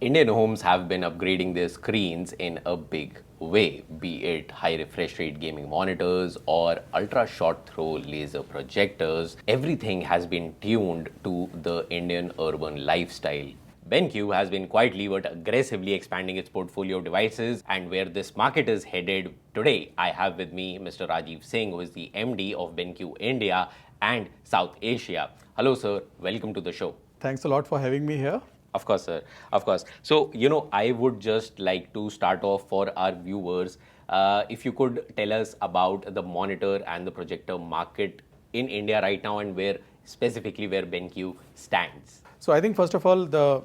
Indian homes have been upgrading their screens in a big way, be it high refresh rate gaming monitors or ultra short throw laser projectors. Everything has been tuned to the Indian urban lifestyle. BenQ has been quietly but aggressively expanding its portfolio of devices, and where this market is headed today, I have with me Mr. Rajiv Singh, who is the MD of BenQ India and South Asia. Hello, sir. Welcome to the show. Thanks a lot for having me here. Of course, sir. Of course. So, I would just like to start off for our viewers. If you could tell us about the monitor and the projector market in India right now, and where specifically where BenQ stands. So I think first of all, the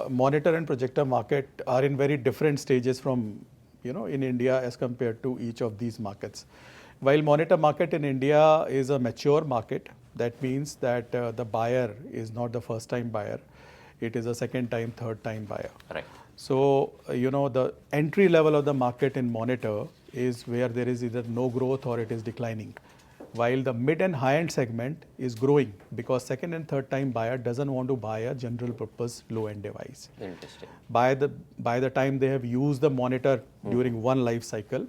monitor and projector market are in very different stages from, in India as compared to each of these markets. While monitor market in India is a mature market, that means that the buyer is not the first time buyer. It is a second time, third time buyer. Right. So, the entry level of the market in monitor is where there is either no growth or it is declining. While the mid and high end segment is growing because second and third time buyer doesn't want to buy a general purpose low end device. Interesting. By the time they have used the monitor during one life cycle,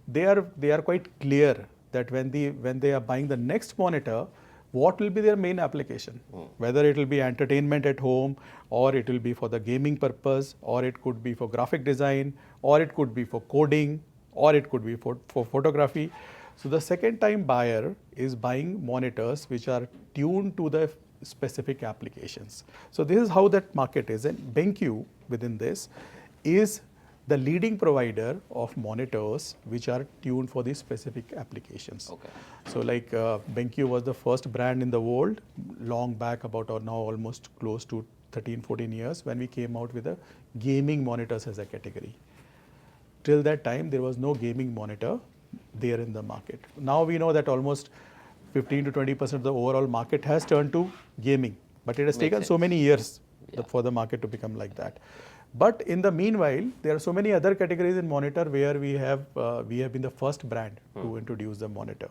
they are quite clear that when they are buying the next monitor, what will be their main application? Whether it will be entertainment at home, or it will be for the gaming purpose, or it could be for graphic design, or it could be for coding, or it could be for photography. So the second time buyer is buying monitors which are tuned to the specific applications. So this is how that market is, and BenQ within this is the leading provider of monitors which are tuned for these specific applications. Okay. So like BenQ was the first brand in the world long back, about or now almost close to 13-14 years, when we came out with the gaming monitors as a category. Till that time there was no gaming monitor there in the market. Now we know that almost 15 to 20% of the overall market has turned to gaming, but it has taken so many years for the market to become like that. But in the meanwhile, there are so many other categories in monitor where we have been the first brand to introduce the monitor.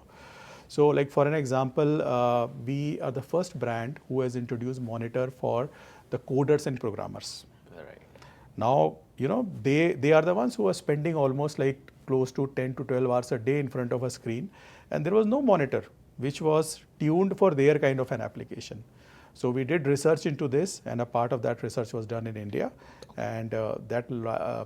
So like for an example, we are the first brand who has introduced monitor for the coders and programmers. Right. Now, they are the ones who are spending almost like close to 10 to 12 hours a day in front of a screen, and there was no monitor which was tuned for their kind of an application. So we did research into this, and a part of that research was done in India, and that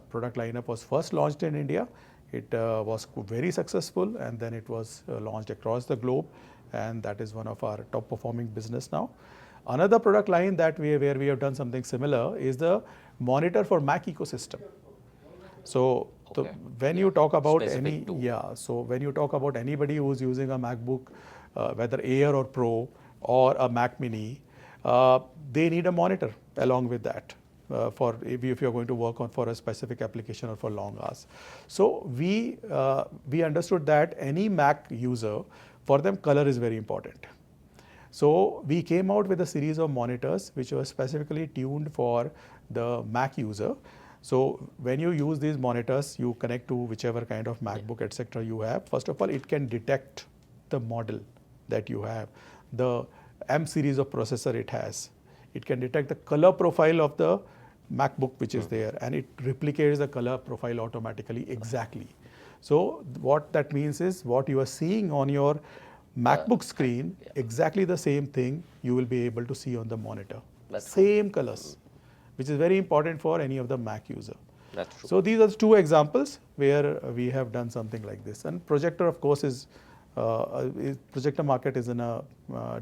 product lineup was first launched in India. It was very successful, and then it was launched across the globe, and that is one of our top performing business now. Another product line where we have done something similar is the monitor for Mac ecosystem. So when you talk about when you talk about anybody who's using a MacBook, whether Air or Pro or a Mac Mini, they need a monitor along with that for if you're going to work on for a specific application or for long hours. So we understood that any Mac user, for them color is very important. So we came out with a series of monitors which were specifically tuned for the Mac user. So when you use these monitors, you connect to whichever kind of MacBook, etc. you have. First of all, it can detect the model that you have, the M series of processor it has. It can detect the color profile of the MacBook which is there, and it replicates the color profile automatically exactly. So what that means is what you are seeing on your MacBook screen, exactly the same thing you will be able to see on the monitor. Same colors, which is very important for any of the Mac user. That's true. So these are two examples where we have done something like this. And projector, of course, projector market is in a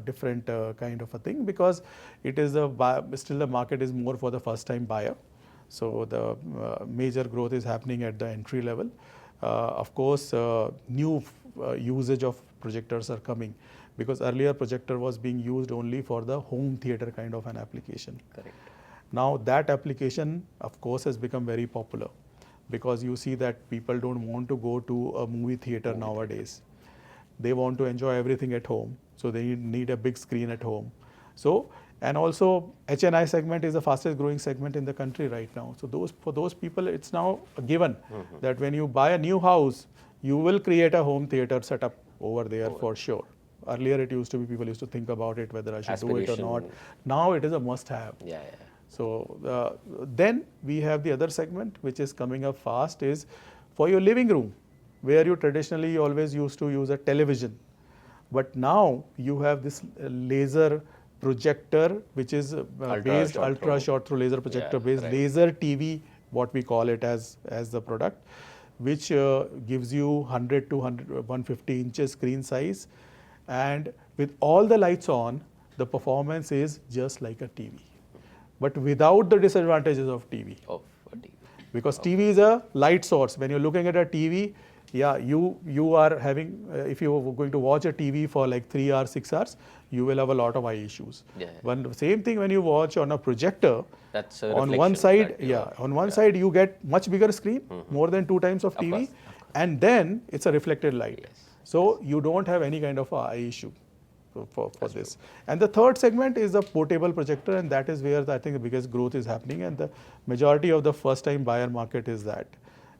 different kind of a thing, because it is still the market is more for the first time buyer. So the major growth is happening at the entry level. Of course, new usage of projectors are coming, because earlier projector was being used only for the home theater kind of an application. Correct. Now that application, of course, has become very popular, because you see that people don't want to go to a movie theater nowadays. They want to enjoy everything at home, so they need a big screen at home. So, and also HNI segment is the fastest growing segment in the country right now. So for those people, it's now a given that when you buy a new house, you will create a home theater setup over there for sure. Earlier it used to be people used to think about it whether I should do it or not. Now it is a must have. Yeah. So then we have the other segment which is coming up fast is for your living room, where you traditionally always used to use a television. But now you have this laser projector, which is based ultra short through laser projector based laser TV, what we call it as the product, which gives you 100 to 150 inches screen size, and with all the lights on, the performance is just like a TV, but without the disadvantages of TV. Of a TV. Because TV is a light source. When you're looking at a TV, yeah, you are having, if you're going to watch a TV for like 3 hours, 6 hours, you will have a lot of eye issues. When, same thing when you watch on a projector, that's a on one side, on one side you get much bigger screen, more than 2 times of TV, and then it's a reflected light. So you don't have any kind of eye issue for this. And the third segment is the portable projector, and that is where I think the biggest growth is happening, and the majority of the first time buyer market is that.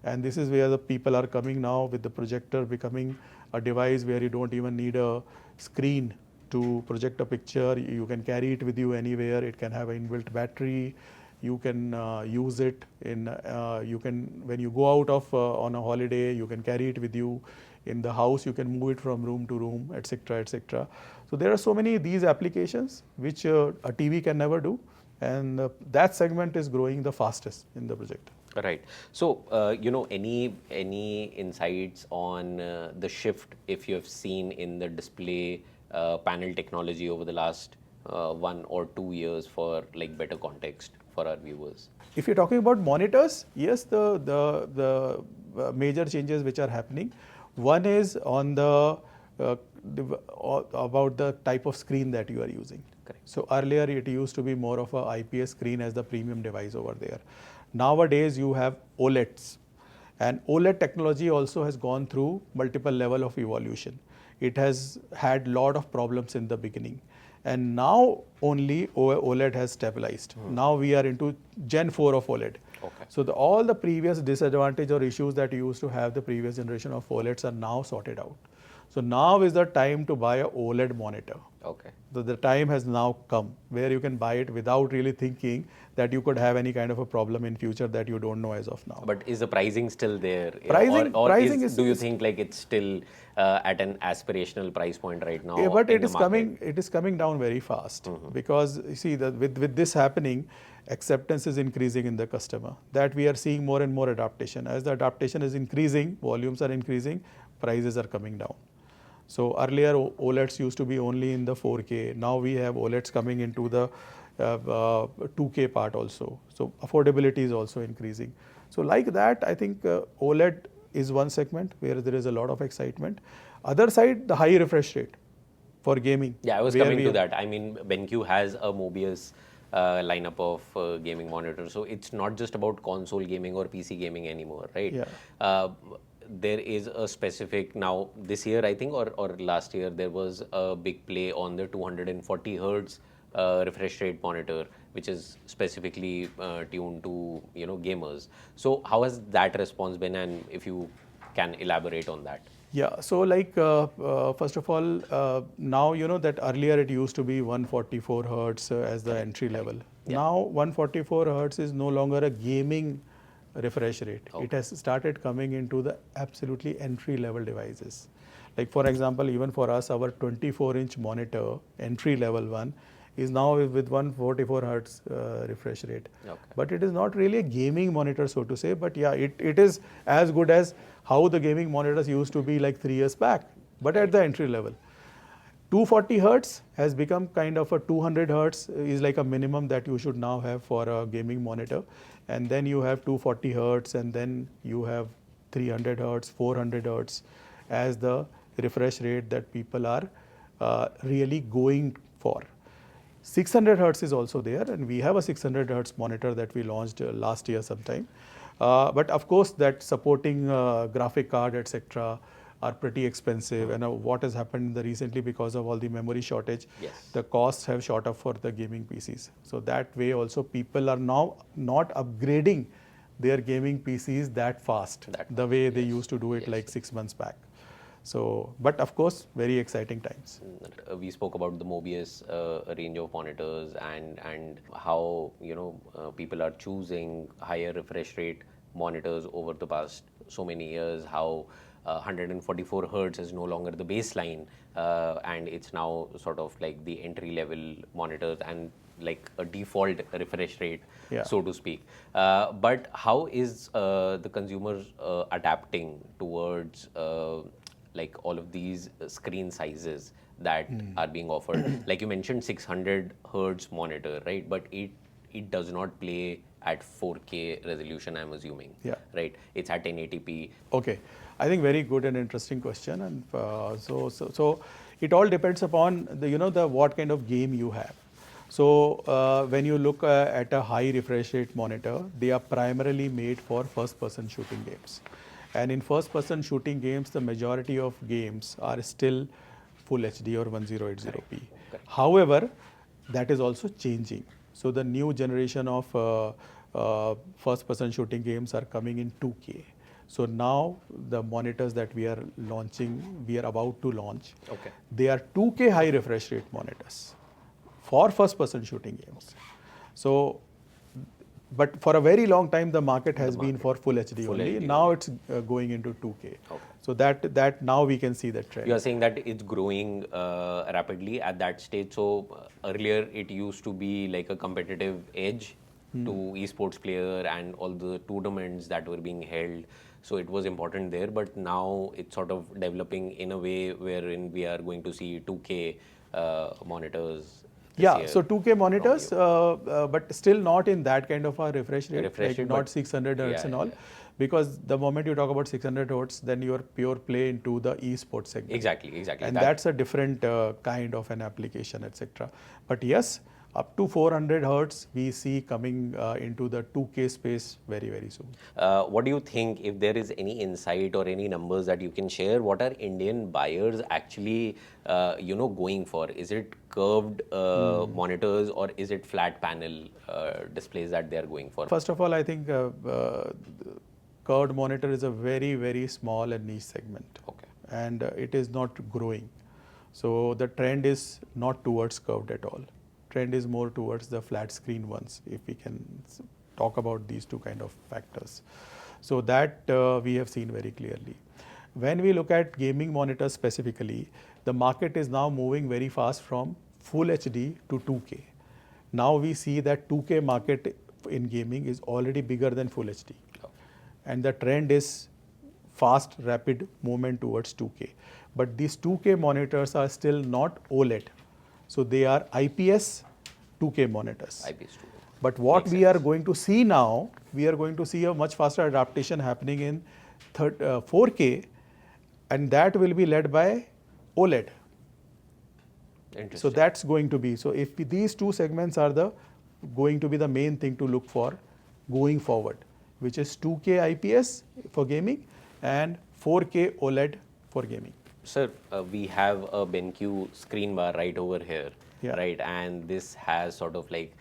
And this is where the people are coming now, with the projector becoming a device where you don't even need a screen to project a picture. You can carry it with you anywhere. It can have an inbuilt battery. You can use it in, when you go out of on a holiday, you can carry it with you. In the house, you can move it from room to room, etc., etc. So there are so many these applications which a TV can never do, and that segment is growing the fastest in the projector. Right. So, any insights on the shift, if you have seen in the display panel technology over the last 1 or 2 years, for like better context for our viewers? If you're talking about monitors, yes, the major changes which are happening. One is on the about the type of screen that you are using. Correct. So earlier it used to be more of a IPS screen as the premium device over there. Nowadays you have OLEDs, and OLED technology also has gone through multiple level of evolution. It has had lot of problems in the beginning, and now only OLED has stabilized. Now we are into Gen 4 of OLED. Okay. So all the previous disadvantage or issues that you used to have the previous generation of OLEDs are now sorted out. So now is the time to buy a OLED monitor. Okay. So the time has now come where you can buy it without really thinking that you could have any kind of a problem in future that you don't know as of now. But is the pricing still there? Pricing do you think like it's still at an aspirational price point right now? Yeah, but it is coming. It is coming down very fast, because you see that with this happening, acceptance is increasing in the customer. That we are seeing more and more adaptation. As the adaptation is increasing, volumes are increasing, prices are coming down. So earlier OLEDs used to be only in the 4K. Now we have OLEDs coming into the 2K part also. So affordability is also increasing. So like that, I think OLED is one segment where there is a lot of excitement. Other side, the high refresh rate for gaming. Yeah, I was coming to that. I mean, BenQ has a Mobius lineup of gaming monitors. So it's not just about console gaming or PC gaming anymore, right? Yeah. There is a specific, now this year I think, or last year, there was a big play on the 240 hertz refresh rate monitor, which is specifically tuned to gamers. So how has that response been, and if you can elaborate on that? Yeah, so like first of all, now you know that earlier it used to be 144 hertz as the entry level. Yeah. Now 144 hertz is no longer a gaming refresh rate. Okay. It has started coming into the absolutely entry level devices. Like for example, even for us, our 24-inch monitor, entry level one, is now with 144 hertz refresh rate. Okay. But it is not really a gaming monitor, so to say, but yeah, it is as good as how the gaming monitors used to be like 3 years back, but at the entry level. 240 hertz has become kind of a 200 hertz is like a minimum that you should now have for a gaming monitor. And then you have 240 hertz, and then you have 300 hertz, 400 hertz as the refresh rate that people are really going for. 600 hertz is also there, and we have a 600 hertz monitor that we launched last year sometime. But of course, that supporting graphic card, etc., are pretty expensive. And what has happened recently because of all the memory shortage, the costs have shot up for the gaming PCs. So that way also people are now not upgrading their gaming PCs that fast, the way they used to do it like 6 months back. So, but of course, very exciting times. We spoke about the Mobius range of monitors and how people are choosing higher refresh rate monitors over the past so many years. How 144 hertz is no longer the baseline, and it's now sort of like the entry level monitors and like a default refresh rate, Yeah. so to speak. But how is the consumer adapting towards like all of these screen sizes that are being offered? Like you mentioned, 600 hertz monitor, right? But it does not play at 4K resolution, I'm assuming. Yeah. Right. It's at 1080p. Okay, I think very good and interesting question, and so it all depends upon the what kind of game you have. So when you look at a high refresh rate monitor, they are primarily made for first-person shooting games, and in first-person shooting games, the majority of games are still full HD or 1080p. Correct. However, that is also changing. So the new generation of first-person shooting games are coming in 2K. So now the monitors that we are launching, we are about to launch, Okay. they are 2K high refresh rate monitors for first-person shooting games. So, but for a very long time, the market has been for full HD Full only. HD Now it's going into 2K. Okay. So that now we can see the trend. You are saying that it's growing rapidly at that stage. So earlier it used to be like a competitive edge to esports player and all the tournaments that were being held. So it was important there. But now it's sort of developing in a way wherein we are going to see 2K monitors. this Yeah, year so 2K monitors, from but still not in that kind of a refresh rate, Refresh like rate, not but 600 hertz yeah, and yeah, all. yeah. Because the moment you talk about 600 hertz, then you are pure play into the esports segment. Exactly. And that's a different kind of an application, etc. But yes, up to 400 hertz, we see coming into the 2K space very, very soon. What do you think, if there is any insight or any numbers that you can share, what are Indian buyers actually, going for? Is it curved monitors, or is it flat panel displays that they are going for? First of all, I think curved monitor is a very, very small and niche segment. Okay. And it is not growing. So the trend is not towards curved at all. Trend is more towards the flat screen ones, if we can talk about these two kind of factors. So that we have seen very clearly. When we look at gaming monitors specifically, the market is now moving very fast from full HD to 2K. Now we see that 2K market in gaming is already bigger than full HD. And the trend is fast, rapid movement towards 2K. But these 2K monitors are still not OLED. So they are IPS 2K monitors. IPS 2K. But what Makes we are going to see now, we are going to see a much faster adaptation happening in 4K, and that will be led by OLED. Interesting. So that's going to be, so if these two segments are going to be the main thing to look for going forward, which is 2K IPS for gaming and 4K OLED for gaming. Sir, we have a BenQ screen bar right over here, Yeah. right? And this has sort of like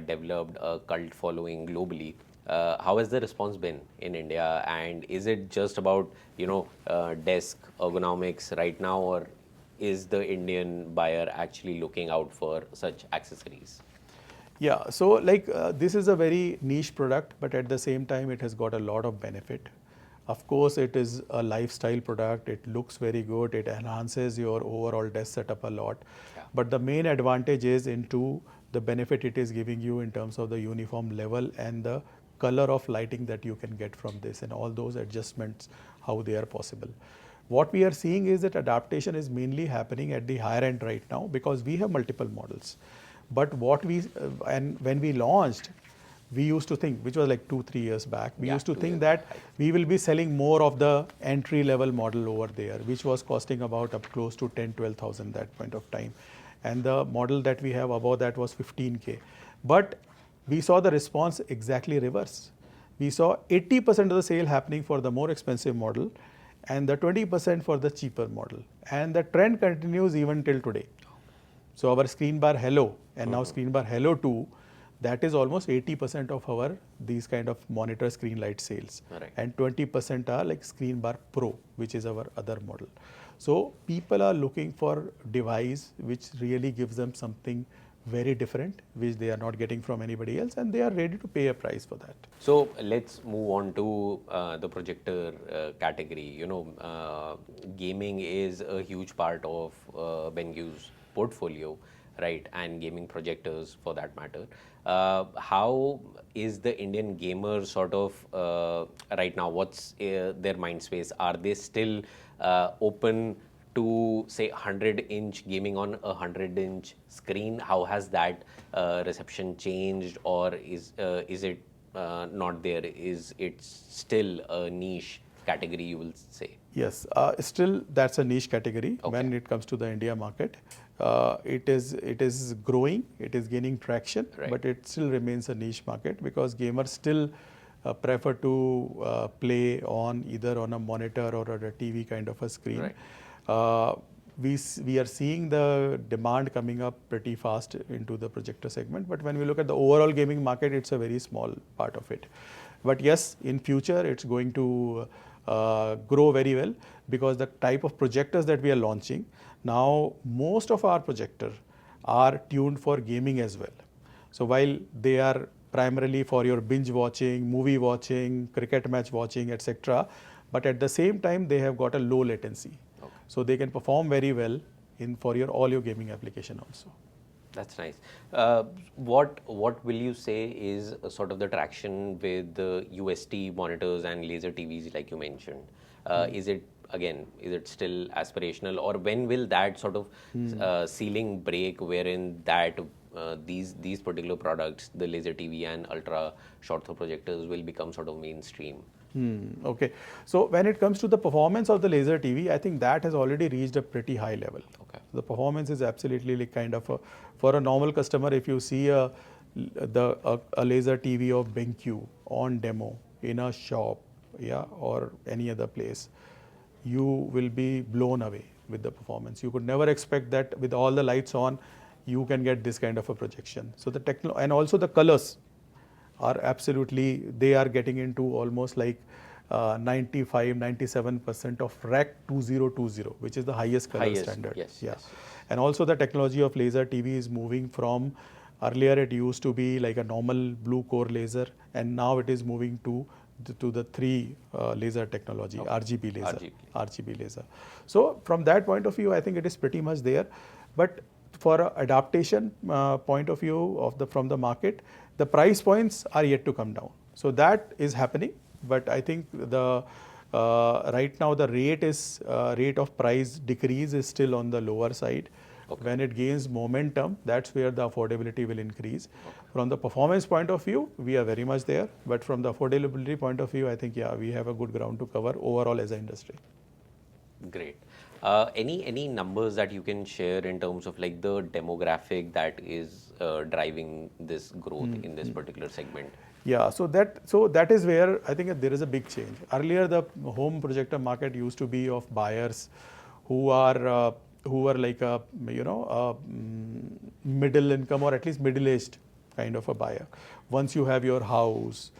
developed a cult following globally. How has the response been in India? And is it just about, desk ergonomics right now, or is the Indian buyer actually looking out for such accessories? Yeah, so like this is a very niche product, but at the same time, it has got a lot of benefit. Of course, it is a lifestyle product. It looks very good. It enhances your overall desk setup a lot. Yeah. But the main advantage is into the benefit it is giving you in terms of the uniform level and the color of lighting that you can get from this, and all those adjustments, how they are possible. What we are seeing is that adaptation is mainly happening at the higher end right now because we have multiple models. But what and when we launched, we used to think, which was like 2-3 years back, we Yeah, used to 2 think years that back. we will be selling more of the entry level model over there, which was costing about up close to 10-12,000 that point of time. And the model that we have above that was 15K. But we saw the response exactly reverse. We saw 80% of the sale happening for the more expensive model and the 20% for the cheaper model. And the trend continues even till today. So our screen bar Hello and now screen bar Hello 2, that is almost 80% of our these kind of monitor screen light sales. Right. And 20% are like Screen Bar Pro, which is our other model. So people are looking for device which really gives them something very different, which they are not getting from anybody else, and they are ready to pay a price for that. So let's move on to the projector category. Gaming is a huge part of BenQ's portfolio, right? And gaming projectors for that matter. How is the Indian gamer sort of right now? What's their mind space? Are they still open to say 100-inch gaming on a 100-inch screen? How has that reception changed, or is it not there? Is it still a niche category, you will say? Yes, still that's a niche category Okay. when it comes to the India market. It is growing, it is gaining traction, Right. but it still remains a niche market because gamers still prefer to play on either on a monitor or a TV kind of a screen. Right. We are seeing the demand coming up pretty fast into the projector segment, but when we look at the overall gaming market, it's a very small part of it. But yes, in future, it's going to grow very well because the type of projectors that we are launching, now most of our projectors are tuned for gaming as well. So while they are primarily for your binge watching, movie watching, cricket match watching, etc., but at the same time, they have got a low latency. Okay. So they can perform very well in for all your gaming application also. That's nice. What will you say is sort of the traction with the UST monitors and laser TVs like you mentioned? Is it still aspirational, or when will that sort of ceiling break wherein that these particular products, the laser TV and ultra short throw projectors, will become sort of mainstream? Okay. So when it comes to the performance of the laser TV, I think that has already reached a pretty high level. Okay. The performance is absolutely like kind of for a normal customer, if you see a laser TV of BenQ on demo in a shop, yeah, or any other place, you will be blown away with the performance. You could never expect that with all the lights on, you can get this kind of a projection. So the and also the colors are absolutely, they are getting into almost like 95-97% of REC 2020, which is the highest color standard. Yes, yeah. yes. And also the technology of laser TV is moving from, earlier it used to be like a normal blue core laser, and now it is moving to the 3 laser technology, Okay. RGB laser. RGB. Laser. So from that point of view, I think it is pretty much there. But for a adaptation point of view from the market, the price points are yet to come down. So that is happening, but I think the right now the rate of price decrease is still on the lower side. Okay. When it gains momentum, that's where the affordability will increase. Okay. From the performance point of view, we are very much there, but from the affordability point of view, I think we have a good ground to cover overall as an industry. Great. Any numbers that you can share in terms of like the demographic that is driving this growth in this particular segment? Yeah, so that is where I think there is a big change. Earlier, the home projector market used to be of buyers who are like a middle income or at least middle aged kind of a buyer. Once you have your house,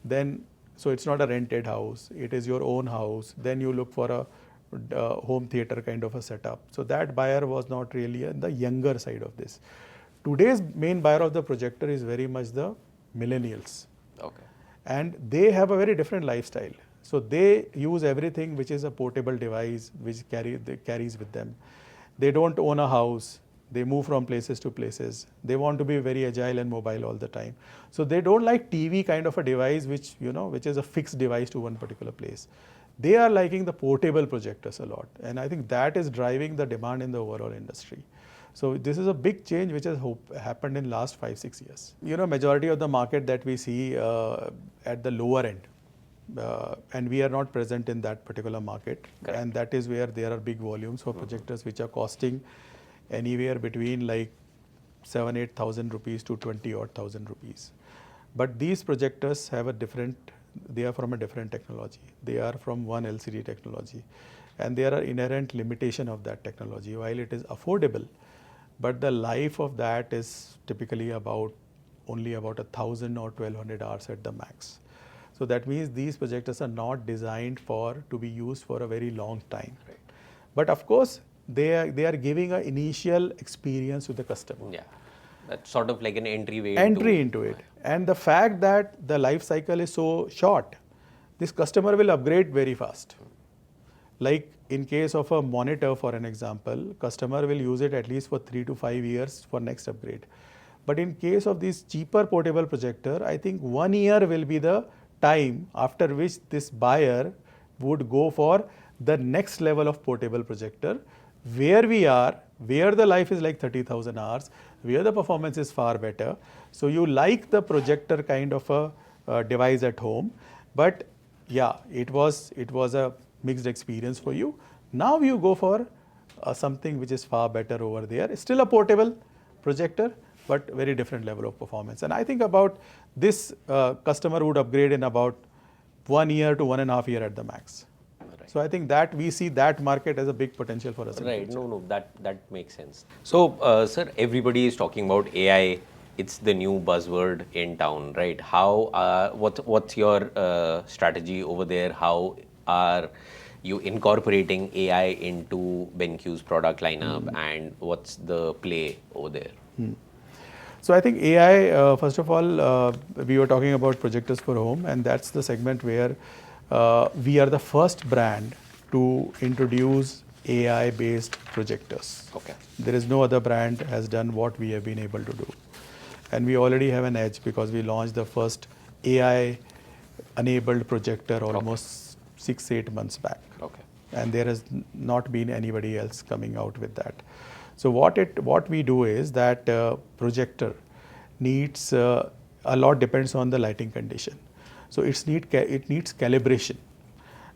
then so it's not a rented house; it is your own house. Then you look for a home theater kind of a setup. So that buyer was not really on the younger side of this. Today's main buyer of the projector is very much the millennials. Okay. And they have a very different lifestyle. So they use everything which is a portable device which carries with them. They don't own a house. They move from places to places. They want to be very agile and mobile all the time. So they don't like TV kind of a device which is a fixed device to one particular place. They are liking the portable projectors a lot. And I think that is driving the demand in the overall industry. So this is a big change which has happened in last 5-6 years. Majority of the market that we see at the lower end, and we are not present in that particular market. Correct. And that is where there are big volumes for projectors which are costing anywhere between like 7,000-8,000 rupees to 20,000 rupees. But these projectors have they are from a different technology. They are from one LCD technology. And there are inherent limitation of that technology. While it is affordable, but the life of that is typically about only about 1,000 or 1,200 hours at the max. So that means these projectors are not designed to be used for a very long time. Right. But of course, they are giving an initial experience to the customer. Yeah, that's sort of like an Entry into it. And the fact that the life cycle is so short, this customer will upgrade very fast. Like in case of a monitor, for an example, customer will use it at least for 3 to 5 years for next upgrade. But in case of this cheaper portable projector, I think 1 year will be the time after which this buyer would go for the next level of portable projector, where we are, where the life is like 30,000 hours, where the performance is far better. So you like the projector kind of a device at home, but yeah, it was a mixed experience for you. Now you go for something which is far better over there. It's still a portable projector, but very different level of performance. And I think about this customer would upgrade in about 1 year to 1.5 years at the max. Right. So I think that we see that market as a big potential for us. Right. No, that makes sense. So, sir, everybody is talking about AI. It's the new buzzword in town, right? How? What's your strategy over there? How are you incorporating AI into BenQ's product lineup, and what's the play over there? So I think AI, first of all, we were talking about projectors for home, and that's the segment where we are the first brand to introduce AI-based projectors. Okay. There is no other brand has done what we have been able to do. And we already have an edge because we launched the first AI-enabled projector almost 6-8 months back. Okay. And there has not been anybody else coming out with that. So what we do is that projector needs a lot depends on the lighting condition. So it needs calibration.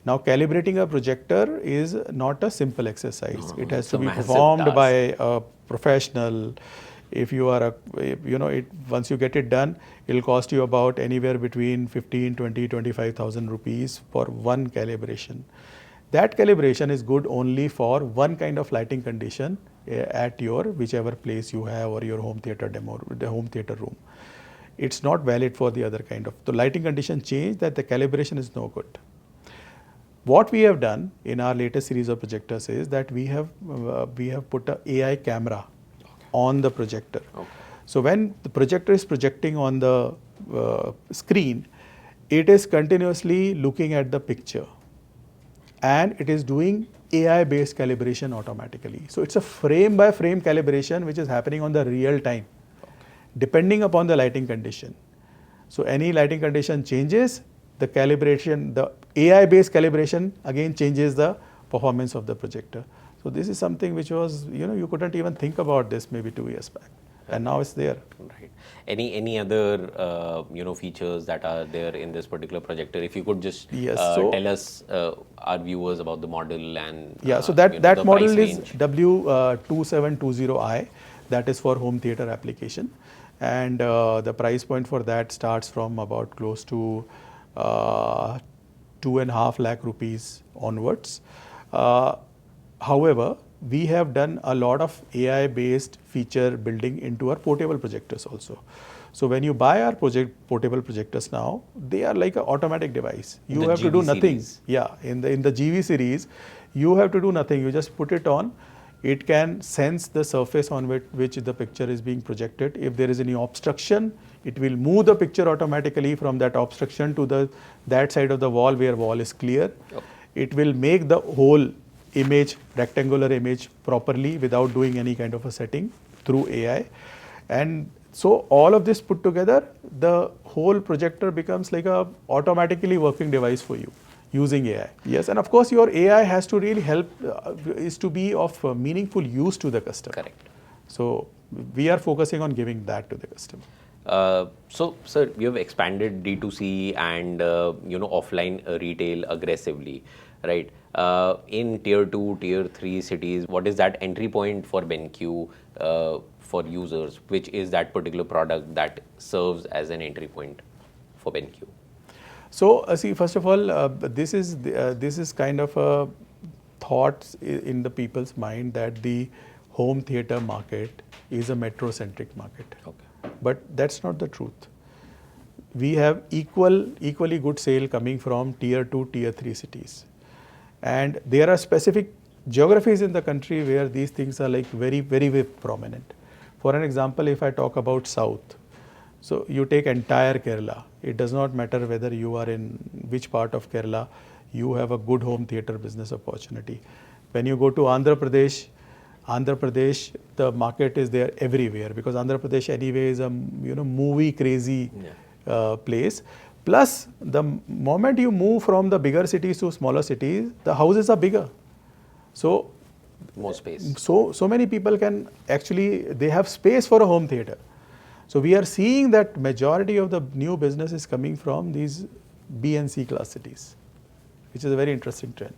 Now calibrating a projector is not a simple exercise. It has to be performed by a professional. If you are once you get it done, it'll cost you about anywhere between 15, 20, 25,000 rupees for one calibration. That calibration is good only for one kind of lighting condition at your whichever place you have or your home theater demo, the home theater room. It's not valid for the other kind of. The lighting condition change that the calibration is no good. What we have done in our latest series of projectors is that we have put an AI camera on the projector. Okay. So when the projector is projecting on the screen, it is continuously looking at the picture, and it is doing AI-based calibration automatically. So it's a frame-by-frame calibration which is happening on the real time, depending upon the lighting condition. So any lighting condition changes, the calibration, the AI-based calibration again changes the performance of the projector. So this is something which was, you couldn't even think about this maybe 2 years back. And now it's there. Right. Any other features that are there in this particular projector? If you could just tell us our viewers about the model and so that model is range. W2720i. That is for home theater application, and the price point for that starts from about close to 2.5 lakh rupees onwards. However, we have done a lot of AI-based feature building into our portable projectors also. So when you buy our portable projectors now, they are like an automatic device. You have to do nothing. Yeah, in the GV series, you have to do nothing. You just put it on. It can sense the surface on which the picture is being projected. If there is any obstruction, it will move the picture automatically from that obstruction to that side of the wall where wall is clear. Yep. It will make the whole image, rectangular image properly without doing any kind of a setting through AI. And so all of this put together, the whole projector becomes like a automatically working device for you using AI. Yes, and of course your AI has to really help, is to be of meaningful use to the customer. Correct. So we are focusing on giving that to the customer. So, sir, you have expanded D2C and offline retail aggressively, right? In tier 2, tier 3 cities, what is that entry point for BenQ for users? Which is that particular product that serves as an entry point for BenQ? So, see, first of all, this is kind of a thought in the people's mind that the home theater market is a metro-centric market. Okay. But that's not the truth. We have equally good sale coming from tier 2, tier 3 cities. And there are specific geographies in the country where these things are like very, very, very prominent. For an example, if I talk about South, so you take entire Kerala. It does not matter whether you are in which part of Kerala, you have a good home theater business opportunity. When you go to Andhra Pradesh, the market is there everywhere because Andhra Pradesh anyway is a movie crazy place. Plus, the moment you move from the bigger cities to smaller cities, the houses are bigger. So, more space. So many people can actually, they have space for a home theater. So we are seeing that majority of the new business is coming from these B and C class cities, which is a very interesting trend.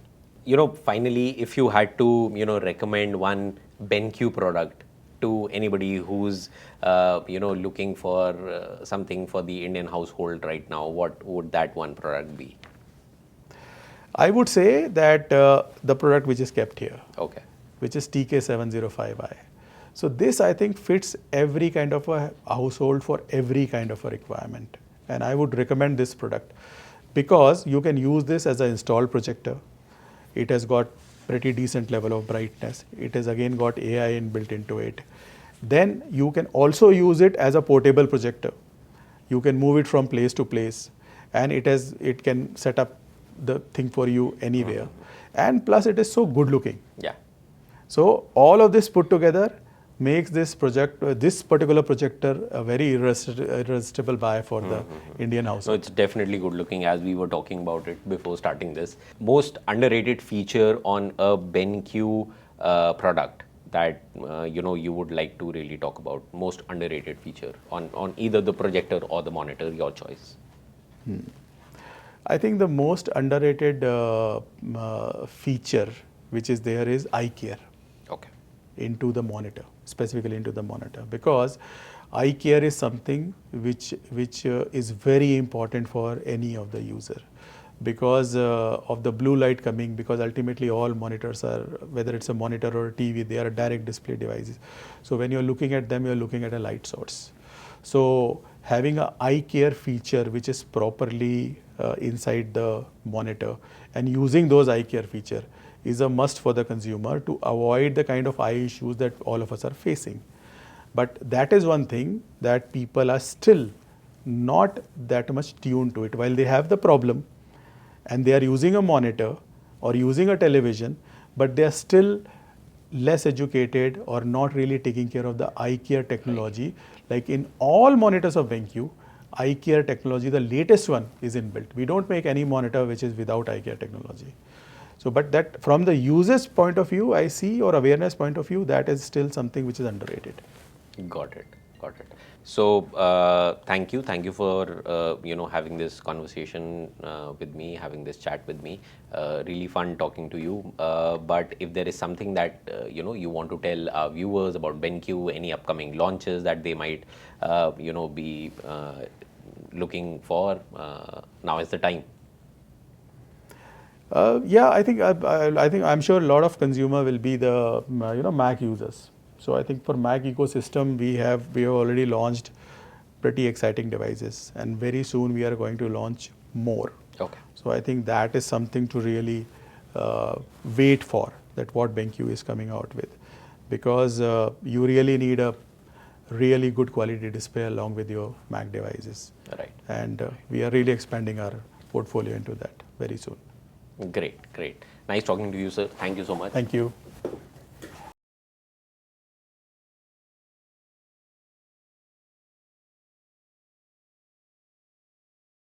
Finally, if you had to, recommend one BenQ product to anybody who's, looking for something for the Indian household right now, what would that one product be? I would say that the product which is kept here, Okay. which is TK705i. So this I think fits every kind of a household for every kind of a requirement. And I would recommend this product because you can use this as an installed projector. It has got pretty decent level of brightness. It has again got AI inbuilt into it. Then you can also use it as a portable projector. You can move it from place to place and it can set up the thing for you anywhere. And plus it is so good looking. Yeah. So all of this put together makes this particular projector a very irresistible buy for the Indian household. So it's definitely good looking as we were talking about it before starting this. Most underrated feature on a BenQ product that you would like to really talk about. Most underrated feature on either the projector or the monitor, your choice. I think the most underrated feature which is there is eye care. Okay. Into the monitor, specifically into the monitor, because eye care is something which is very important for any of the user because of the blue light coming, because ultimately all monitors are, whether it's a monitor or a TV, they are direct display devices. So when you're looking at them, you're looking at a light source. So having an eye care feature which is properly inside the monitor and using those eye care feature is a must for the consumer to avoid the kind of eye issues that all of us are facing. But that is one thing that people are still not that much tuned to it. While they have the problem and they are using a monitor or using a television, but they are still less educated or not really taking care of the eye care technology. Like in all monitors of BenQ, eye care technology, the latest one is inbuilt. We don't make any monitor which is without eye care technology. So, but that from the user's point of view, I see, or awareness point of view, that is still something which is underrated. Got it. So, thank you for having this conversation with me, having this chat with me. Really fun talking to you. But if there is something that you want to tell our viewers about BenQ, any upcoming launches that they might be looking for, now is the time. Yeah, I think I'm sure a lot of consumer will be the Mac users. So I think for Mac ecosystem we have already launched pretty exciting devices, and very soon we are going to launch more. Okay. So I think that is something to really wait for, that what BenQ is coming out with, because you really need a really good quality display along with your Mac devices. Right. And we are really expanding our portfolio into that very soon. Great. Nice talking to you, sir. Thank you so much. Thank you.